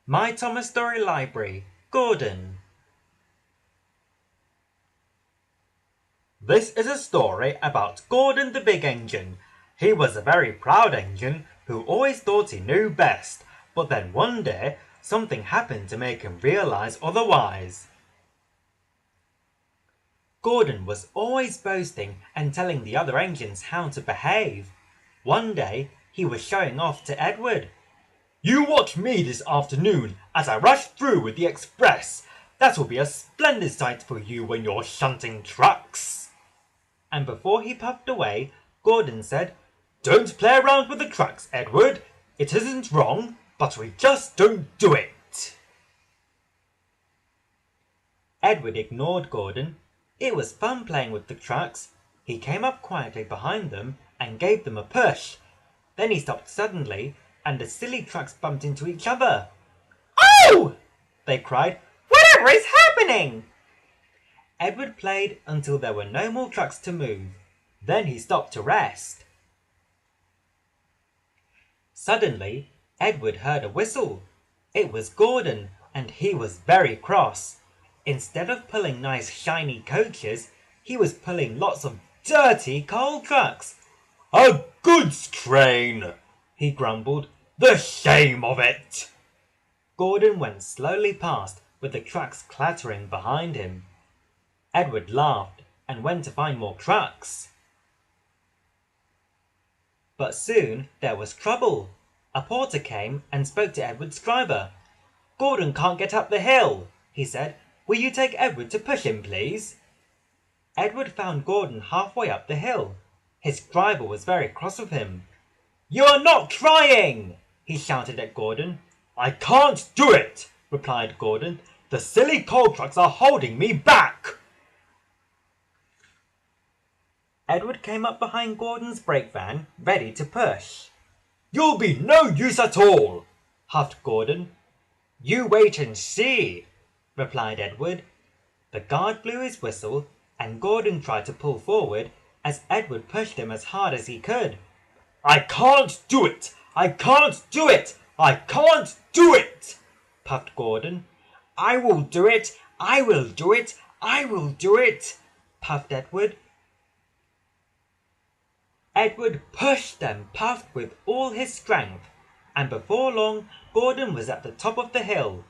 My Thomas Story Library, Gordon. This is a story about Gordon the Big Engine. He was a very proud engine who always thought he knew best, but then one day something happened to make him realize otherwise. Gordon was always boasting and telling the other engines how to behave. One day he was showing off to Edward. "You watch me this afternoon as I rush through with the express. That will be a splendid sight for you when you're shunting trucks." And before he puffed away, Gordon said, "Don't play around with the trucks, Edward. It isn't wrong, but we just don't do it." Edward ignored Gordon. It was fun playing with the trucks. He came up quietly behind them and gave them a push. Then he stopped suddenly, and the silly trucks bumped into each other. "Oh!" they cried. "Whatever is happening?" Edward played until there were no more trucks to move. Then he stopped to rest. Suddenly, Edward heard a whistle. It was Gordon, and he was very cross. Instead of pulling nice shiny coaches, he was pulling lots of dirty coal trucks. "A goods train!" he grumbled. "The shame of it!" Gordon went slowly past with the trucks clattering behind him. Edward laughed and went to find more trucks. But soon there was trouble. A porter came and spoke to Edward's driver. "Gordon can't get up the hill," he said. "Will you take Edward to push him, please?" Edward found Gordon halfway up the hill. His driver was very cross with him. "You are not trying!" he shouted at Gordon. "I can't do it," replied Gordon. "The silly coal trucks are holding me back." Edward came up behind Gordon's brake van, ready to push. "You'll be no use at all," huffed Gordon. "You wait and see," replied Edward. The guard blew his whistle, and Gordon tried to pull forward as Edward pushed him as hard as he could. "I can't do it! I can't do it! I can't do it!" puffed Gordon. "I will do it! I will do it! I will do it!" puffed Edward. Edward pushed and puffed with all his strength, and before long Gordon was at the top of the hill.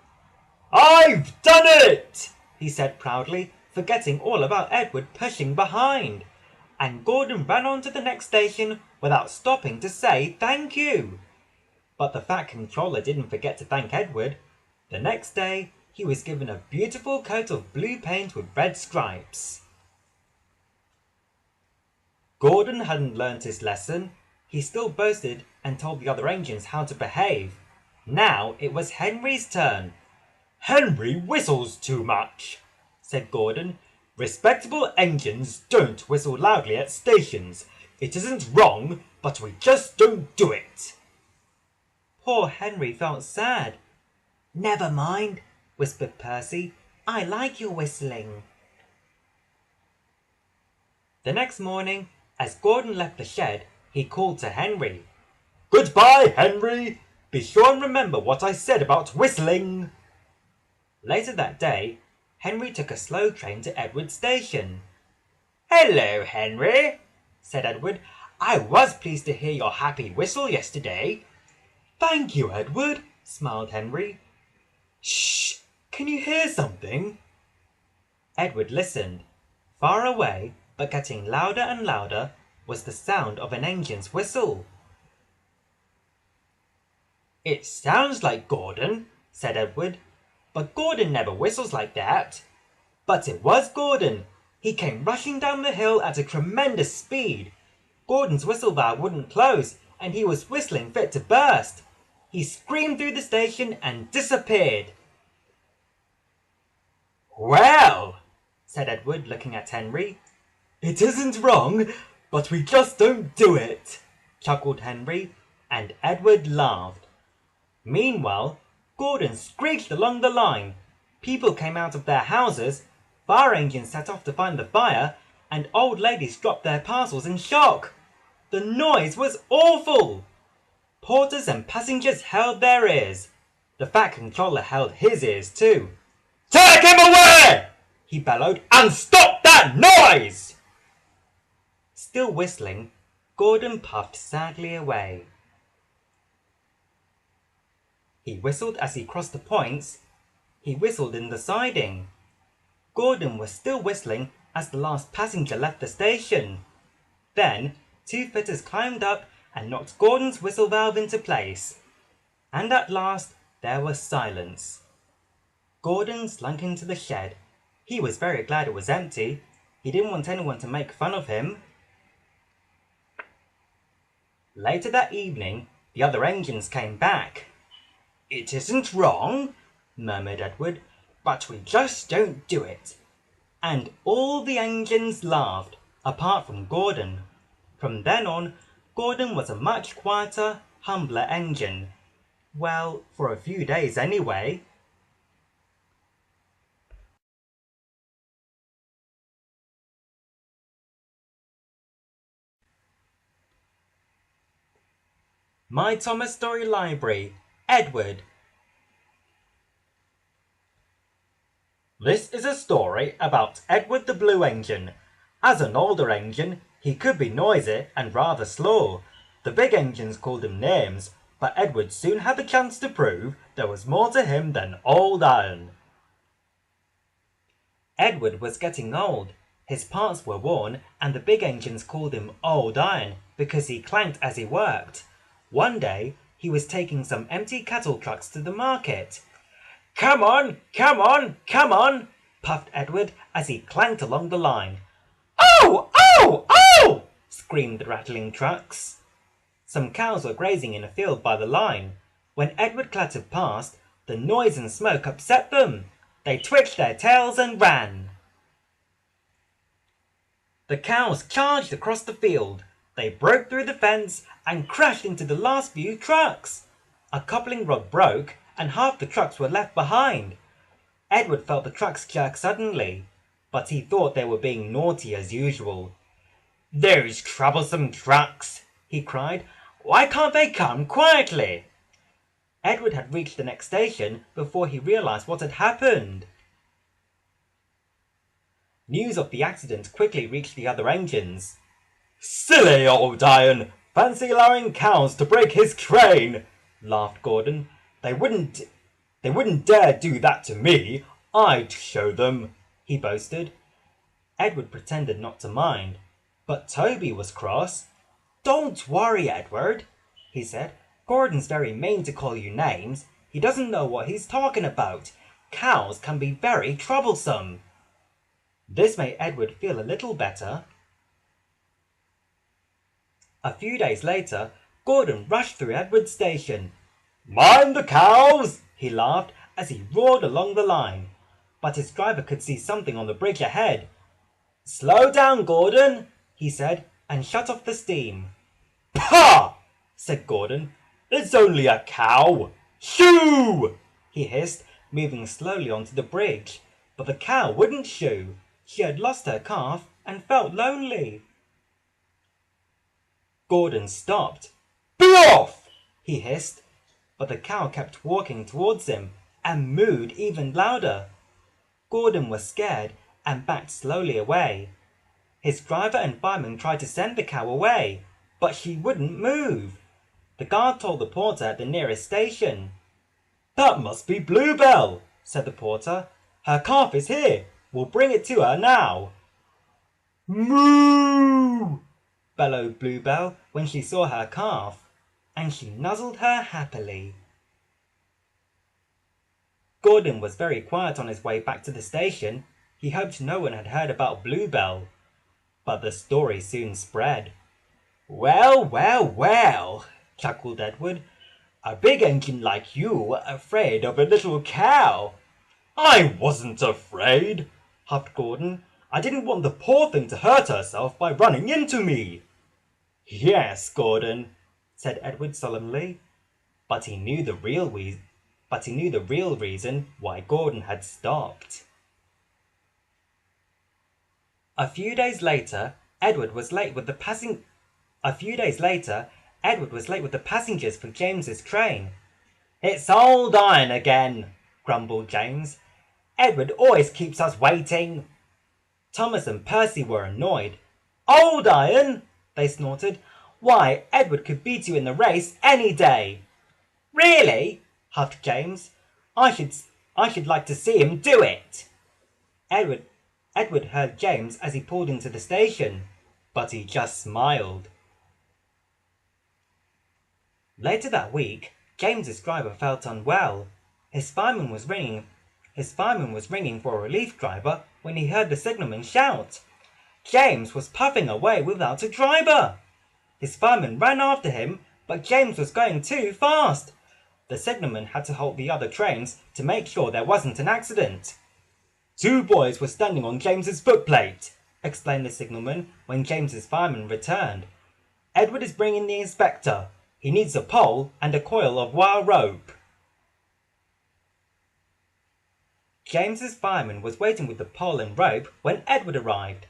"I've done it!" he said proudly, forgetting all about Edward pushing behind. And Gordon ran on to the next station without stopping to say thank you. But the Fat Controller didn't forget to thank Edward. The next day he was given a beautiful coat of blue paint with red stripes. Gordon hadn't learnt his lesson. He still boasted and told the other engines how to behave. Now it was Henry's turn. "Henry whistles too much," said Gordon. "Respectable engines don't whistle loudly at stations. It isn't wrong, but we just don't do it." Poor Henry felt sad. "Never mind," whispered Percy. "I like your whistling." The next morning, as Gordon left the shed, he called to Henry. "Goodbye, Henry. Be sure and remember what I said about whistling." Later that day, Henry took a slow train to Edward's station. "Hello, Henry," said Edward. "I was pleased to hear your happy whistle yesterday." "Thank you, Edward," smiled Henry. "Shh! Can you hear something?" Edward listened. Far away, but getting louder and louder, was the sound of an engine's whistle. "It sounds like Gordon," said Edward. "But Gordon never whistles like that." But it was Gordon. He came rushing down the hill at a tremendous speed. Gordon's whistle valve wouldn't close, and he was whistling fit to burst. He screamed through the station and disappeared. "Well," said Edward, looking at Henry. "It isn't wrong, but we just don't do it," chuckled Henry, and Edward laughed. Meanwhile, Gordon screeched along the line. People came out of their houses, fire engines set off to find the fire, and old ladies dropped their parcels in shock. The noise was awful. Porters and passengers held their ears. The fat controller held his ears too. "Take him away!" he bellowed, "and stop that noise!" Still whistling, Gordon puffed sadly away. He whistled as he crossed the points. He whistled in the siding. Gordon was still whistling as the last passenger left the station. Then, two fitters climbed up and knocked Gordon's whistle valve into place. And at last, there was silence. Gordon slunk into the shed. He was very glad it was empty. He didn't want anyone to make fun of him. Later that evening, the other engines came back. "It isn't wrong," murmured Edward, "but we just don't do it." And all the engines laughed, apart from Gordon. From then on, Gordon was a much quieter, humbler engine. Well, for a few days anyway. My Thomas Story Library, Edward. This is a story about Edward the Blue Engine. As an older engine, he could be noisy and rather slow. The big engines called him names, but Edward soon had the chance to prove there was more to him than old iron. Edward was getting old. His parts were worn, and the big engines called him Old Iron because he clanked as he worked. One day, he was taking some empty cattle trucks to the market. "Come on, come on, come on," puffed Edward as he clanked along the line. "Oh, oh, oh!" screamed the rattling trucks. Some cows were grazing in a field by the line. When Edward clattered past, the noise and smoke upset them. They twitched their tails and ran. The cows charged across the field. They broke through the fence and crashed into the last few trucks. A coupling rod broke and half the trucks were left behind. Edward felt the trucks jerk suddenly, but he thought they were being naughty as usual. "Those troublesome trucks!" he cried. "Why can't they come quietly?" Edward had reached the next station before he realized what had happened. News of the accident quickly reached the other engines. "Silly old Iron! Fancy allowing cows to break his train!" laughed Gordon. They wouldn't dare do that to me. I'd show them," he boasted. Edward pretended not to mind, but Toby was cross. "Don't worry, Edward," he said. "Gordon's very mean to call you names. He doesn't know what he's talking about. Cows can be very troublesome." This made Edward feel a little better. A few days later, Gordon rushed through Edward's station. "Mind the cows!" he laughed as he roared along the line. But his driver could see something on the bridge ahead. "Slow down, Gordon," he said, and shut off the steam. "Pah!" said Gordon. "It's only a cow. Shoo!" he hissed, moving slowly onto the bridge. But the cow wouldn't shoo. She had lost her calf and felt lonely. Gordon stopped. "Be off!" he hissed. But the cow kept walking towards him and mooed even louder. Gordon was scared and backed slowly away. His driver and fireman tried to send the cow away, but she wouldn't move. The guard told the porter at the nearest station. "That must be Bluebell," said the porter. "Her calf is here. We'll bring it to her now." "Moo!" bellowed Bluebell when she saw her calf, and she nuzzled her happily. Gordon was very quiet on his way back to the station. He hoped no one had heard about Bluebell. But the story soon spread. "Well, well, well," chuckled Edward. "A big engine like you afraid of a little cow." "I wasn't afraid," huffed Gordon. "I didn't want the poor thing to hurt herself by running into me." "Yes, Gordon," said Edward solemnly. But he knew the real reason why Gordon had stopped. A few days later, Edward was late with the passengers for James's train. It's old iron again, grumbled James. Edward always keeps us waiting. Thomas and Percy were annoyed. Old iron, they snorted. Why, Edward could beat you in the race any day. Really? Huffed James. I should like to see him do it. Edward heard James as he pulled into the station, but he just smiled. Later that week, James's driver felt unwell. His fireman was ringing for a relief driver when he heard the signalman shout. James was puffing away without a driver. His fireman ran after him, but James was going too fast. The signalman had to halt the other trains to make sure there wasn't an accident. 2 boys were standing on James's footplate, explained the signalman when James's fireman returned. Edward is bringing the inspector. He needs a pole and a coil of wire rope. James's fireman was waiting with the pole and rope when Edward arrived.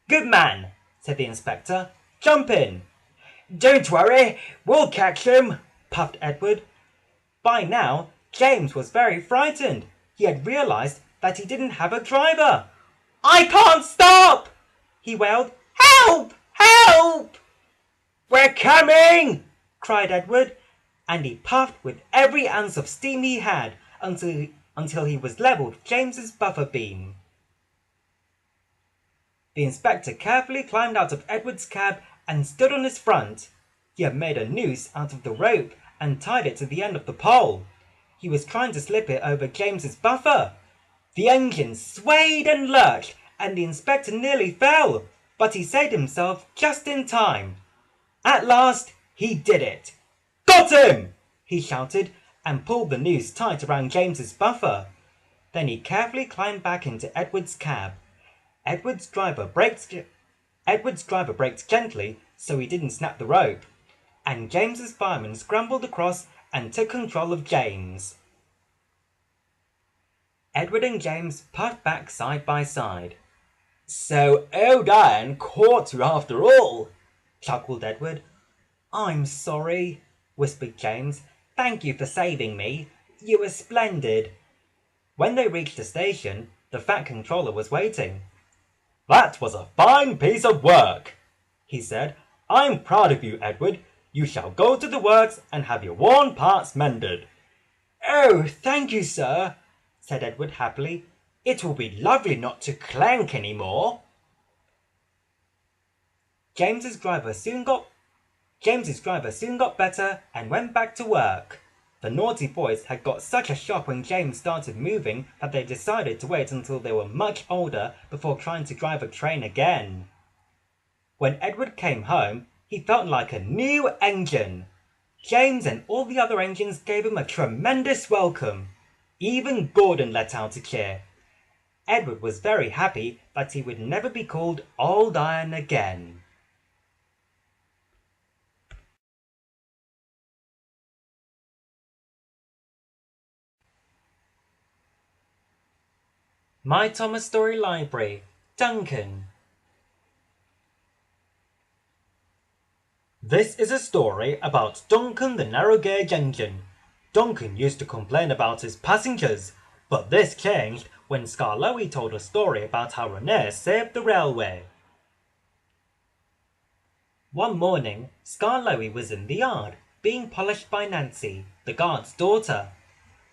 Good man, said the inspector. Jump in. Don't worry, we'll catch him, puffed Edward. By now, James was very frightened. He had realized that he didn't have a driver. I can't stop, he wailed. Help! Help! We're coming, cried Edward, and he puffed with every ounce of steam he had until he was leveled with James's buffer beam. The inspector carefully climbed out of Edward's cab and stood on his front. He had made a noose out of the rope and tied it to the end of the pole. He was trying to slip it over James's buffer. The engine swayed and lurched, and the inspector nearly fell, but he saved himself just in time. At last, he did it. Got him! He shouted, and pulled the noose tight around James's buffer. Then he carefully climbed back into Edward's cab. Edward's driver braked gently so he didn't snap the rope, and James's fireman scrambled across and took control of James. Edward and James puffed back side by side. So old iron caught you after all, chuckled Edward. I'm sorry, whispered James. Thank you for saving me. You were splendid. When they reached the station, the Fat Controller was waiting. That was a fine piece of work, he said. I'm proud of you, Edward. You shall go to the works and have your worn parts mended. Oh, thank you, sir, said Edward happily. It will be lovely not to clank any more. James's driver soon got better and went back to work. The naughty boys had got such a shock when James started moving that they decided to wait until they were much older before trying to drive a train again. When Edward came home, he felt like a new engine. James and all the other engines gave him a tremendous welcome. Even Gordon let out a cheer. Edward was very happy that he would never be called Old Iron again. My Thomas Story Library, Duncan. This is a story about Duncan the narrow gauge engine. Duncan used to complain about his passengers, but this changed when Skarloey told a story about how Renee saved the railway. One morning, Skarloey was in the yard, being polished by Nancy, the guard's daughter.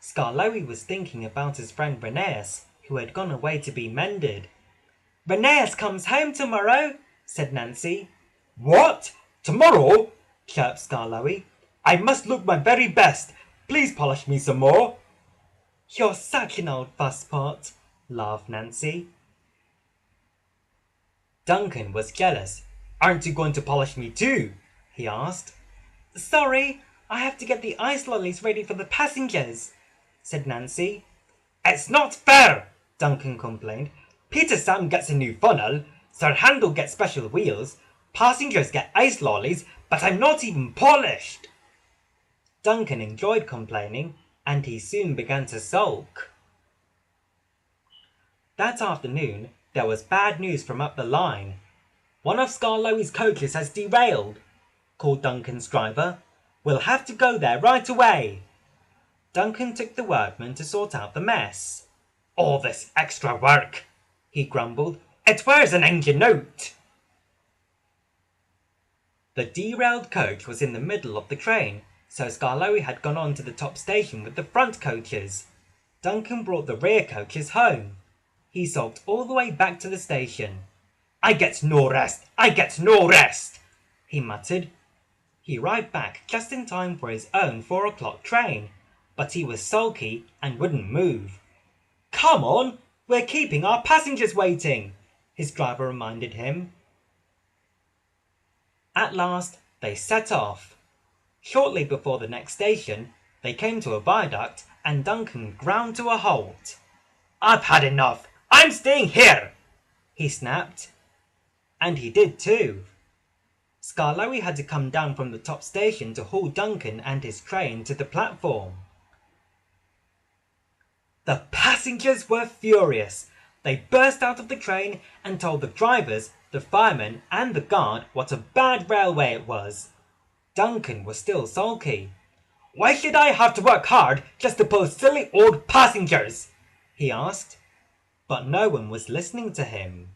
Skarloey was thinking about his friend Reneus, who had gone away to be mended. Reneus comes home tomorrow, said Nancy. What? Tomorrow? Chirped Skarloey. I must look my very best. Please polish me some more. You're such an old fusspot, laughed Nancy. Duncan was jealous. Aren't you going to polish me too? He asked. Sorry, I have to get the ice lollies ready for the passengers, said Nancy. It's not fair, Duncan complained. Peter Sam gets a new funnel, Sir Handel gets special wheels, passengers get ice lollies, but I'm not even polished. Duncan enjoyed complaining, and he soon began to sulk. That afternoon, there was bad news from up the line. One of Skarloey's coaches has derailed, called Duncan's driver. We'll have to go there right away. Duncan took the workman to sort out the mess. "All this extra work," he grumbled. "It wears an engine out." The derailed coach was in the middle of the train, so Skarloey had gone on to the top station with the front coaches. Duncan brought the rear coaches home. He sulked all the way back to the station. "I get no rest! I get no rest!" he muttered. He arrived back just in time for his own 4 o'clock train, but he was sulky and wouldn't move. "Come on, we're keeping our passengers waiting," his driver reminded him. At last, they set off. Shortly before the next station, they came to a viaduct and Duncan ground to a halt. "I've had enough! I'm staying here!" he snapped. And he did too. Skarloey had to come down from the top station to haul Duncan and his train to the platform. The passengers were furious. They burst out of the train and told the drivers, the firemen and the guard what a bad railway it was. Duncan was still sulky. "Why should I have to work hard just to pull silly old passengers?" he asked. But no one was listening to him.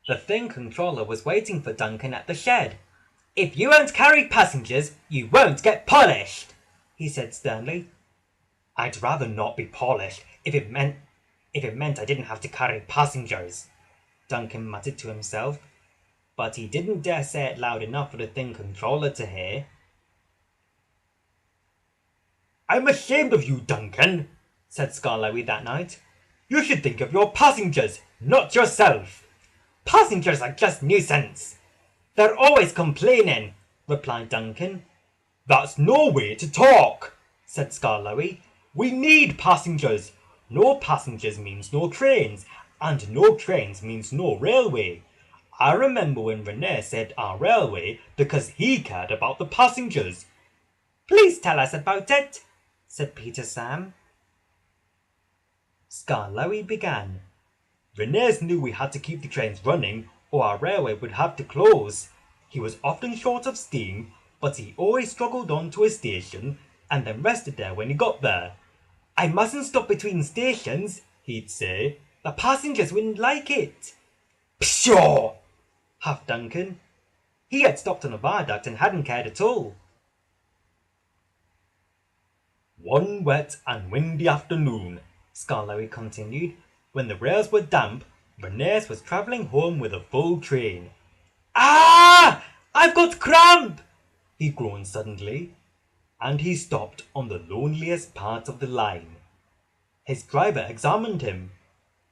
The Thing controller was waiting for Duncan at the shed. "If you won't carry passengers, you won't get polished," he said sternly. "I'd rather not be polished if it meant I didn't have to carry passengers," Duncan muttered to himself, but he didn't dare say it loud enough for the Thing controller to hear. "I'm ashamed of you, Duncan," said Skarloey that night. "You should think of your passengers, not yourself. Passengers are just nuisance." "They're always complaining," replied Duncan. "That's no way to talk," said Skarloey. "We need passengers. No passengers means no trains, and no trains means no railway. I remember when René said our railway because he cared about the passengers." "Please tell us about it," said Peter Sam. Skarloey began. "René knew we had to keep the trains running or our railway would have to close. He was often short of steam, but he always struggled on to a station and then rested there when he got there. 'I mustn't stop between stations,' he'd say. 'The passengers wouldn't like it.'" "Pshaw!" huffed Duncan. He had stopped on a viaduct and hadn't cared at all. "One wet and windy afternoon," Skarloey continued, "when the rails were damp, René was travelling home with a full train. 'Ah! I've got cramp!' he groaned suddenly, and he stopped on the loneliest part of the line. His driver examined him.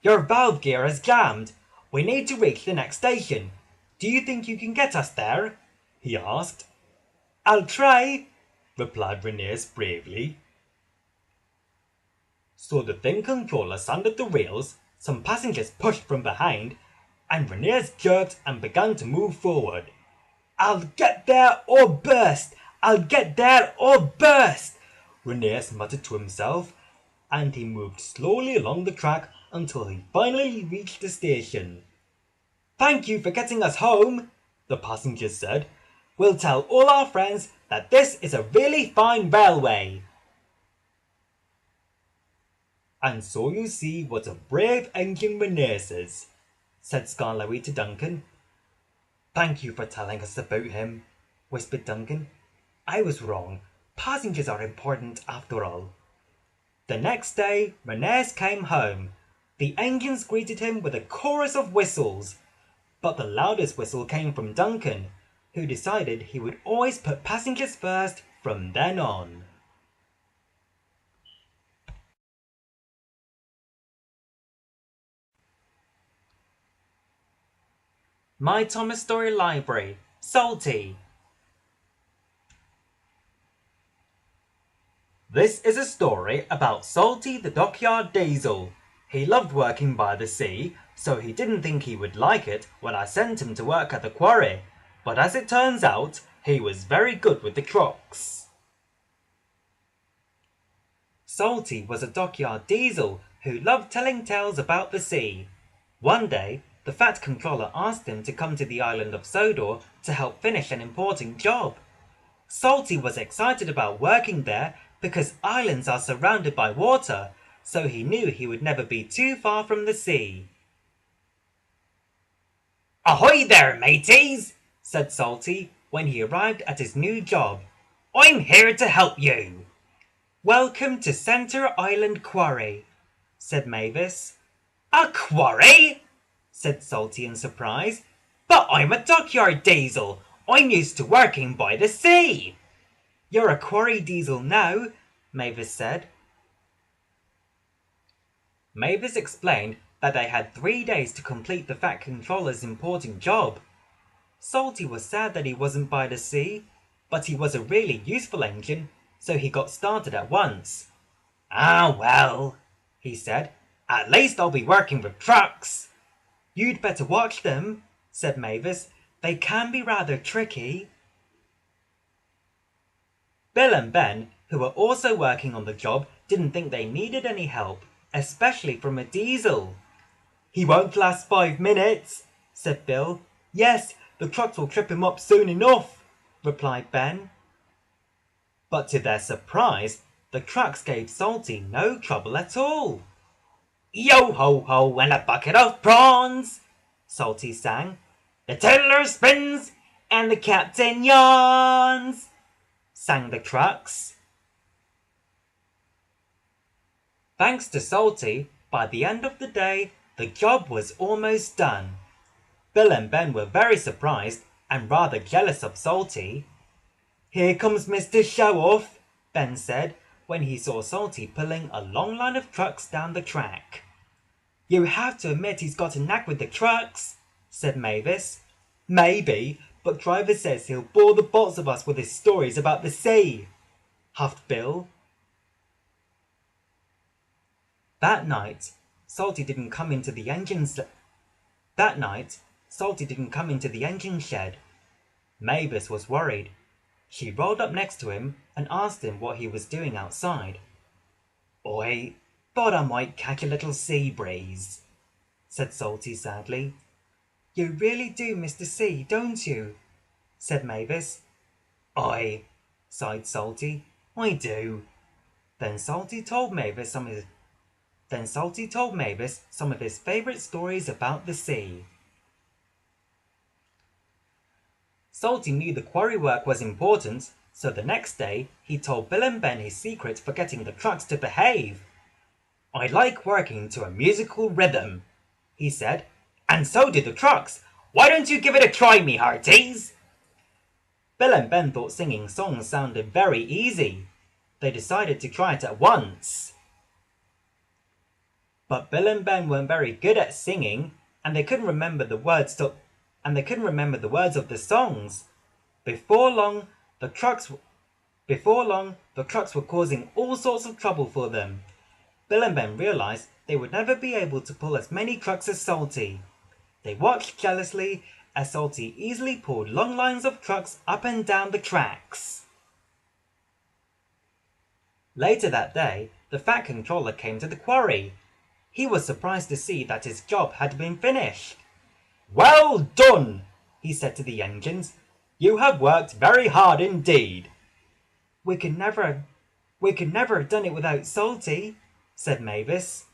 "Your valve gear is jammed. We need to reach the next station. Do you think you can get us there?" he asked. "I'll try," replied René bravely. So the Thing controller sanded the rails, some passengers pushed from behind, and René jerked and began to move forward. "I'll get there or burst! I'll get there or burst!" René muttered to himself, and he moved slowly along the track until he finally reached the station. "Thank you for getting us home," the passengers said. "We'll tell all our friends that this is a really fine railway." "And so you see what a brave engine René is," said Skarloey to Duncan. "Thank you for telling us about him," whispered Duncan. "I was wrong. Passengers are important after all." The next day, René came home. The engines greeted him with a chorus of whistles, but the loudest whistle came from Duncan, who decided he would always put passengers first from then on. My Thomas Story Library, Salty. This is a story about Salty the Dockyard Diesel. He loved working by the sea, so he didn't think he would like it when I sent him to work at the quarry, but as it turns out, he was very good with the trucks. Salty was a dockyard diesel who loved telling tales about the sea. One day, the fat controller asked him to come to the island of Sodor to help finish an important job. Salty was excited about working there because islands are surrounded by water, so he knew he would never be too far from the sea. "Ahoy there, mateys!" said Salty when he arrived at his new job. "I'm here to help you." "Welcome to Center Island Quarry," said Mavis. "A quarry?" said Salty in surprise. "But I'm a dockyard diesel. I'm used to working by the sea." "You're a quarry diesel now," Mavis said. Mavis explained that they had 3 days to complete the Fat Controller's important job. Salty was sad that he wasn't by the sea, but he was a really useful engine, so he got started at once. "Ah, well," he said, "at least I'll be working with trucks." "You'd better watch them," said Mavis. "They can be rather tricky." Bill and Ben, who were also working on the job, didn't think they needed any help, especially from a diesel. "He won't last 5 minutes," said Bill. "Yes, the trucks will trip him up soon enough," replied Ben. But to their surprise, the trucks gave Salty no trouble at all. "Yo ho ho and a bucket of prawns," Salty sang. "The tiller spins and the captain yawns," sang the trucks. Thanks to Salty, by the end of the day, the job was almost done. Bill and Ben were very surprised and rather jealous of Salty. "Here comes Mr. Show-Off," Ben said when he saw Salty pulling a long line of trucks down the track. "You have to admit he's got a knack with the trucks," said Mavis. "Maybe, but Driver says he'll bore the bots of us with his stories about the sea," huffed Bill. That night, Salty didn't come into the engine shed. Mavis was worried. She rolled up next to him and asked him what he was doing outside. "I thought I might catch a little sea breeze," said Salty sadly. "You really do miss the sea, don't you?" said Mavis. "I," sighed Salty, "I do." Then Salty told Mavis some of his favourite stories about the sea. Salty knew the quarry work was important, so the next day he told Bill and Ben his secret for getting the trucks to behave. "I like working to a musical rhythm," he said, "and so do the trucks. Why don't you give it a try, me hearties?" Bill and Ben thought singing songs sounded very easy. They decided to try it at once. But Bill and Ben weren't very good at singing, and they couldn't remember the words of the songs. Before long, the trucks were causing all sorts of trouble for them. Bill and Ben realized they would never be able to pull as many trucks as Salty. They watched jealously as Salty easily pulled long lines of trucks up and down the tracks. Later that day, the Fat Controller came to the quarry. He was surprised to see that his job had been finished. "Well done," he said to the engines. "You have worked very hard indeed." We could never have done it without Salty," said Mavis.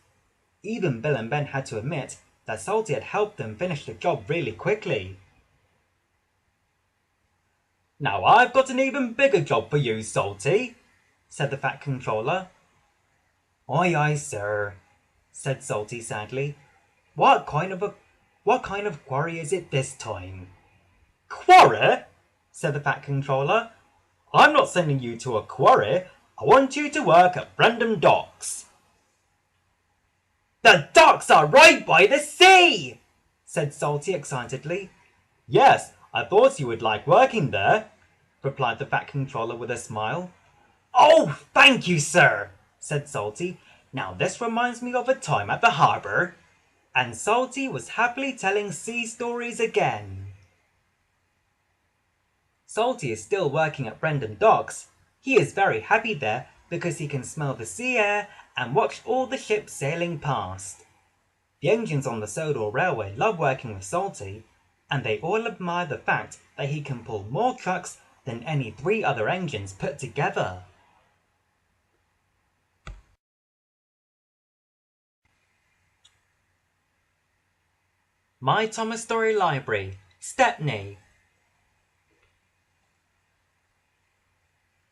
Even Bill and Ben had to admit that Salty had helped them finish the job really quickly. "Now I've got an even bigger job for you, Salty," said the Fat Controller. "Aye, aye, sir," said Salty sadly. What kind of quarry is it this time?" "Quarry?" said the Fat Controller. "I'm not sending you to a quarry. I want you to work at Brendam Docks." "The docks are right by the sea!" said Salty excitedly. "Yes, I thought you would like working there," replied the Fat Controller with a smile. "Oh, thank you, sir," said Salty. "Now this reminds me of a time at the harbour." And Salty was happily telling sea stories again. Salty is still working at Brendam Docks. He is very happy there because he can smell the sea air and watch all the ships sailing past. The engines on the Sodor Railway love working with Salty, and they all admire the fact that he can pull more trucks than any 3 other engines put together. My Thomas Story Library, Stepney.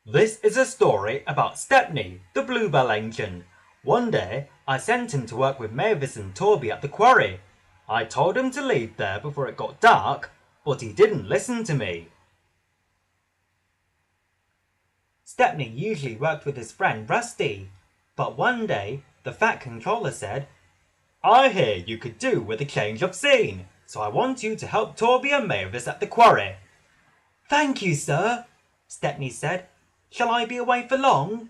This is a story about Stepney, the bluebell engine. One day, I sent him to work with Mavis and Toby at the quarry. I told him to leave there before it got dark, but he didn't listen to me. Stepney usually worked with his friend Rusty, but one day, the Fat Controller said, "I hear you could do with a change of scene, so I want you to help Toby and Mavis at the quarry." "Thank you, sir," Stepney said. "Shall I be away for long?"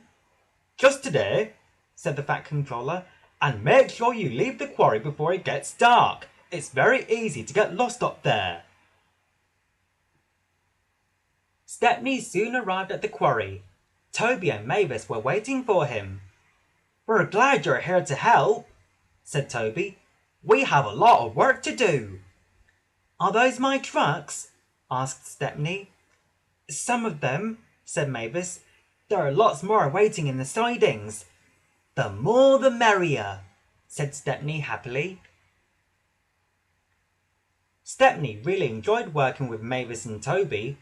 "Just today," said the Fat Controller, "and make sure you leave the quarry before it gets dark. It's very easy to get lost up there." Stepney soon arrived at the quarry. Toby and Mavis were waiting for him. "We're glad you're here to help," said Toby. "We have a lot of work to do." "Are those my trucks?" asked Stepney. "Some of them," said Mavis. "There are lots more waiting in the sidings." "The more the merrier," said Stepney happily. Stepney really enjoyed working with Mavis and Toby.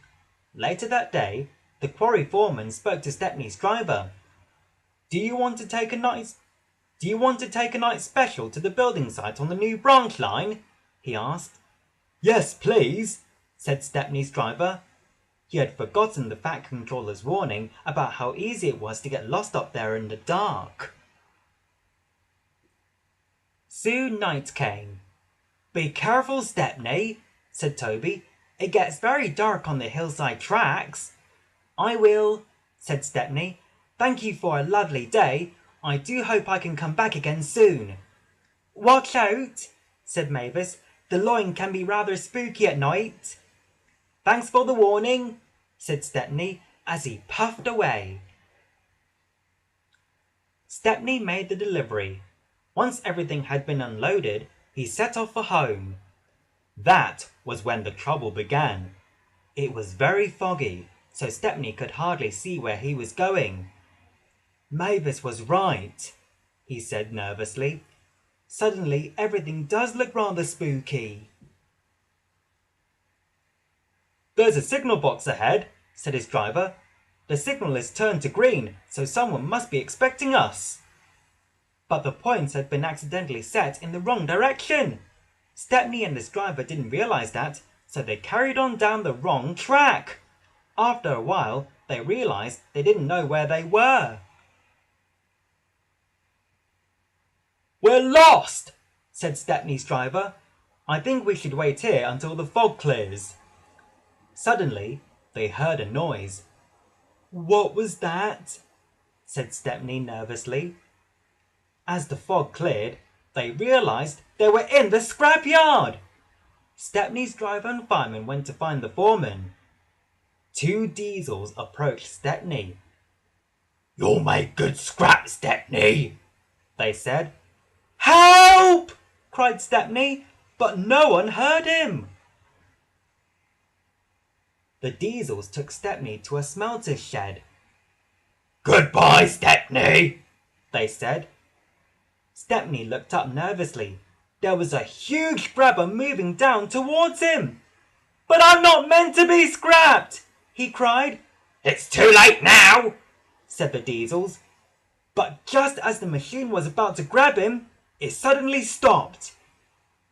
Later that day, the quarry foreman spoke to Stepney's driver. Do you want to take a night special to the building site on the new branch line?" he asked. "Yes, please," said Stepney's driver. He had forgotten the Fat Controller's warning about how easy it was to get lost up there in the dark. Soon night came. "Be careful, Stepney," said Toby. "It gets very dark on the hillside tracks." "I will," said Stepney. "Thank you for a lovely day. I do hope I can come back again soon." "Watch out," said Mavis. "The line can be rather spooky at night." "Thanks for the warning," said Stepney as he puffed away. Stepney made the delivery. Once everything had been unloaded, he set off for home. That was when the trouble began. It was very foggy, so Stepney could hardly see where he was going. "Mavis was right," he said nervously. "Suddenly everything does look rather spooky." "There's a signal box ahead," said his driver. "The signal is turned to green, so someone must be expecting us." But the points had been accidentally set in the wrong direction. Stepney and his driver didn't realize that, so they carried on down the wrong track. After a while, they realized they didn't know where they were. "We're lost," said Stepney's driver. "I think we should wait here until the fog clears." Suddenly, they heard a noise. "What was that?" said Stepney nervously. As the fog cleared, they realized they were in the scrapyard. Stepney's driver and fireman went to find the foreman. 2 diesels approached Stepney. "You'll make good scrap, Stepney," they said. "Help!" cried Stepney, but no one heard him. The diesels took Stepney to a smelter's shed. "Goodbye, Stepney," they said. Stepney looked up nervously. There was a huge grabber moving down towards him. "But I'm not meant to be scrapped!" he cried. "It's too late now," said the diesels. But just as the machine was about to grab him, it suddenly stopped.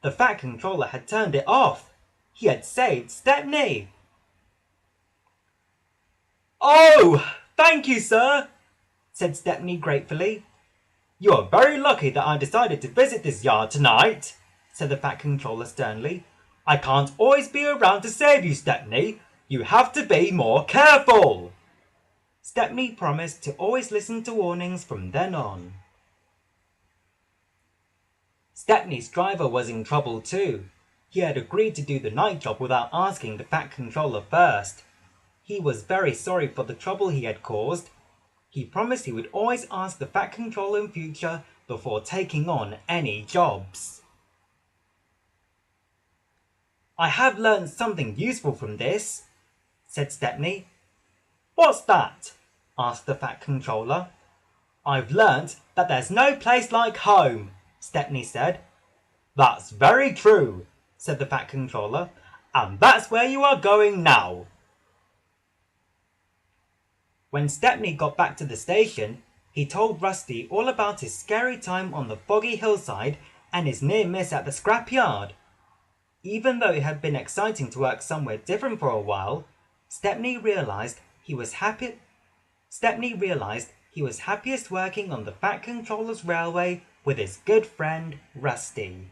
The Fat Controller had turned it off. He had saved Stepney. "Oh, thank you, sir," said Stepney gratefully. "You are very lucky that I decided to visit this yard tonight," said the Fat Controller sternly. "I can't always be around to save you, Stepney. You have to be more careful." Stepney promised to always listen to warnings from then on. Stepney's driver was in trouble too. He had agreed to do the night job without asking the Fat Controller first. He was very sorry for the trouble he had caused. He promised he would always ask the Fat Controller in future before taking on any jobs. "I have learned something useful from this," said Stepney. What's that? Asked the Fat Controller. I've learnt that there's no place like home, Stepney said. That's very true, said the Fat Controller, and that's where you are going now. When Stepney got back to the station, he told Rusty all about his scary time on the foggy hillside and his near miss at the scrapyard. Even though it had been exciting to work somewhere different for a while, Stepney realized he was happiest working on the Fat Controller's railway with his good friend Rusty.